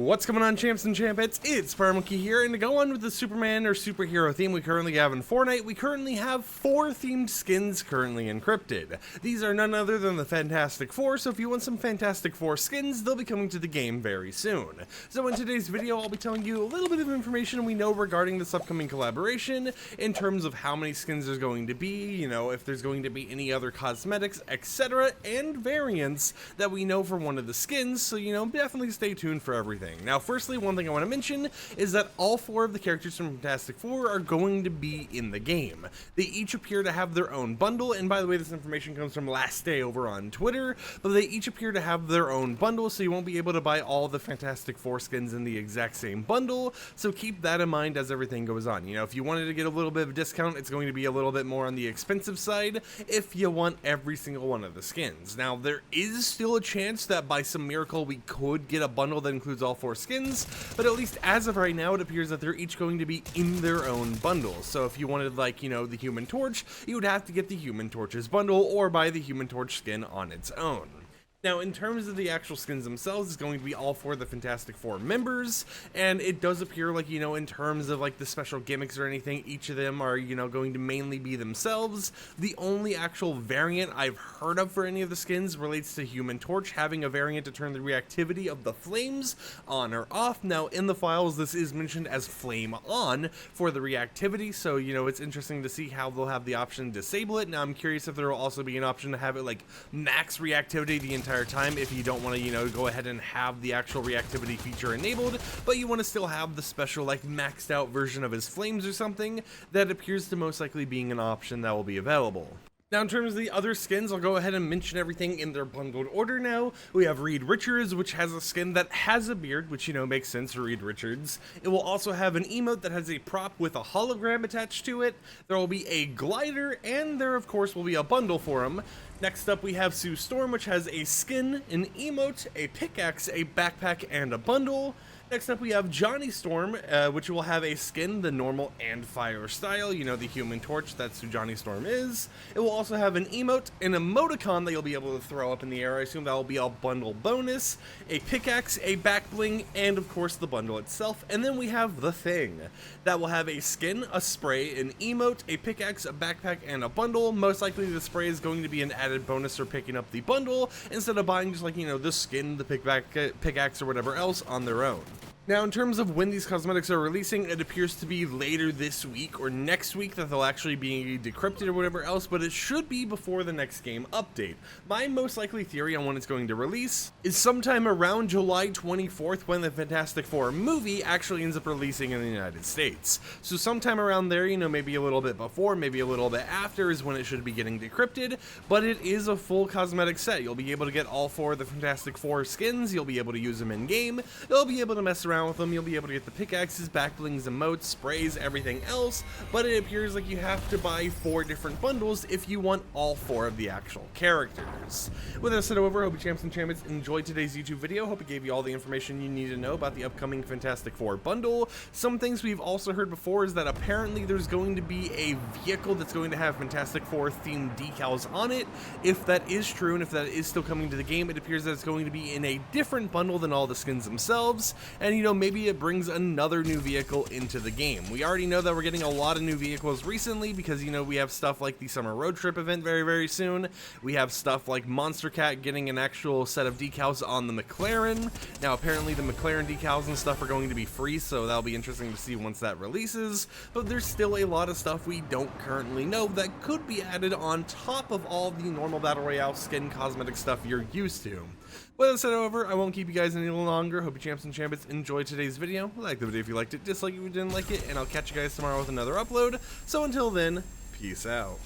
What's going on, champs and champettes? It's FireMonkey here, and to go on with the Superman or superhero theme we currently have in Fortnite, we currently have 4 themed skins currently encrypted. These are none other than the Fantastic Four, so if you want some Fantastic Four skins, they'll be coming to the game very soon. So in today's video, I'll be telling you a little bit of information we know regarding this upcoming collaboration, in terms of how many skins there's going to be, you know, if there's going to be any other cosmetics, etc., and variants that we know for one of the skins, so you know, definitely stay tuned for everything. Now, firstly, one thing I want to mention is that all 4 of the characters from Fantastic Four are going to be in the game. They each appear to have their own bundle, and by the way, this information comes from last day over on Twitter, but they each appear to have their own bundle, so you won't be able to buy all the Fantastic Four skins in the exact same bundle, so keep that in mind as everything goes on. You know, if you wanted to get a little bit of a discount, it's going to be a little bit more on the expensive side if you want every single one of the skins. Now, there is still a chance that by some miracle we could get a bundle that includes all 4 skins, but at least as of right now, it appears that they're each going to be in their own bundles. So if you wanted, like, you know, the Human Torch, you would have to get the Human Torch's bundle or buy the Human Torch skin on its own. Now, in terms of the actual skins themselves, it's going to be all 4 of the Fantastic Four members, and it does appear like, you know, in terms of like the special gimmicks or anything, each of them are, you know, going to mainly be themselves. The only actual variant I've heard of for any of the skins relates to Human Torch having a variant to turn the reactivity of the flames on or off. Now, in the files, this is mentioned as flame on for the reactivity, so, you know, it's interesting to see how they'll have the option to disable it. Now, I'm curious if there will also be an option to have it like max reactivity the entire time if you don't want to, you know, go ahead and have the actual reactivity feature enabled, but you want to still have the special like maxed out version of his flames or something. That appears to most likely being an option that will be available. Now, in terms of the other skins, I'll go ahead and mention everything in their bundled order now. We have Reed Richards, which has a skin that has a beard, which, you know, makes sense for Reed Richards. It will also have an emote that has a prop with a hologram attached to it. There will be a glider, and there, of course, will be a bundle for him. Next up, we have Sue Storm, which has a skin, an emote, a pickaxe, a backpack, and a bundle. Next up, we have Johnny Storm, which will have a skin, the normal and fire style, you know, the Human Torch, that's who Johnny Storm is. It will also have an emote, an emoticon that you'll be able to throw up in the air. I assume that will be a bundle bonus, a pickaxe, a back bling, and of course the bundle itself. And then we have the Thing, that will have a skin, a spray, an emote, a pickaxe, a backpack, and a bundle. Most likely the spray is going to be an added bonus for picking up the bundle, instead of buying just like, you know, the skin, the pickaxe, or whatever else on their own. Now, in terms of when these cosmetics are releasing, it appears to be later this week or next week that they'll actually be decrypted or whatever else, but it should be before the next game update. My most likely theory on when it's going to release is sometime around July 24th, when the Fantastic Four movie actually ends up releasing in the United States. So sometime around there, you know, maybe a little bit before, maybe a little bit after is when it should be getting decrypted, but it is a full cosmetic set. You'll be able to get all 4 of the Fantastic Four skins, you'll be able to use them in game, you'll be able to mess around with them, you'll be able to get the pickaxes, backblings, emotes, sprays, everything else, but it appears like you have to buy 4 different bundles if you want all 4 of the actual characters. With that said, however, I hope you champs and champions enjoyed today's YouTube video. Hope it gave you all the information you need to know about the upcoming Fantastic Four bundle. Some things we've also heard before is that apparently there's going to be a vehicle that's going to have Fantastic Four themed decals on it. If that is true, and if that is still coming to the game, it appears that it's going to be in a different bundle than all the skins themselves, and, you know, maybe it brings another new vehicle into the game. We already know that we're getting a lot of new vehicles recently because, you know, we have stuff like the Summer Road Trip event very, very soon. We have stuff like Monster Cat getting an actual set of decals on the McLaren. Now, apparently the McLaren decals and stuff are going to be free, so that'll be interesting to see once that releases, but there's still a lot of stuff we don't currently know that could be added on top of all the normal Battle Royale skin cosmetic stuff you're used to. With that said, however, I won't keep you guys any longer. Hope you champs and champions enjoyed today's video. Like the video if you liked it, dislike it if you didn't like it, and I'll catch you guys tomorrow with another upload. So until then, peace out.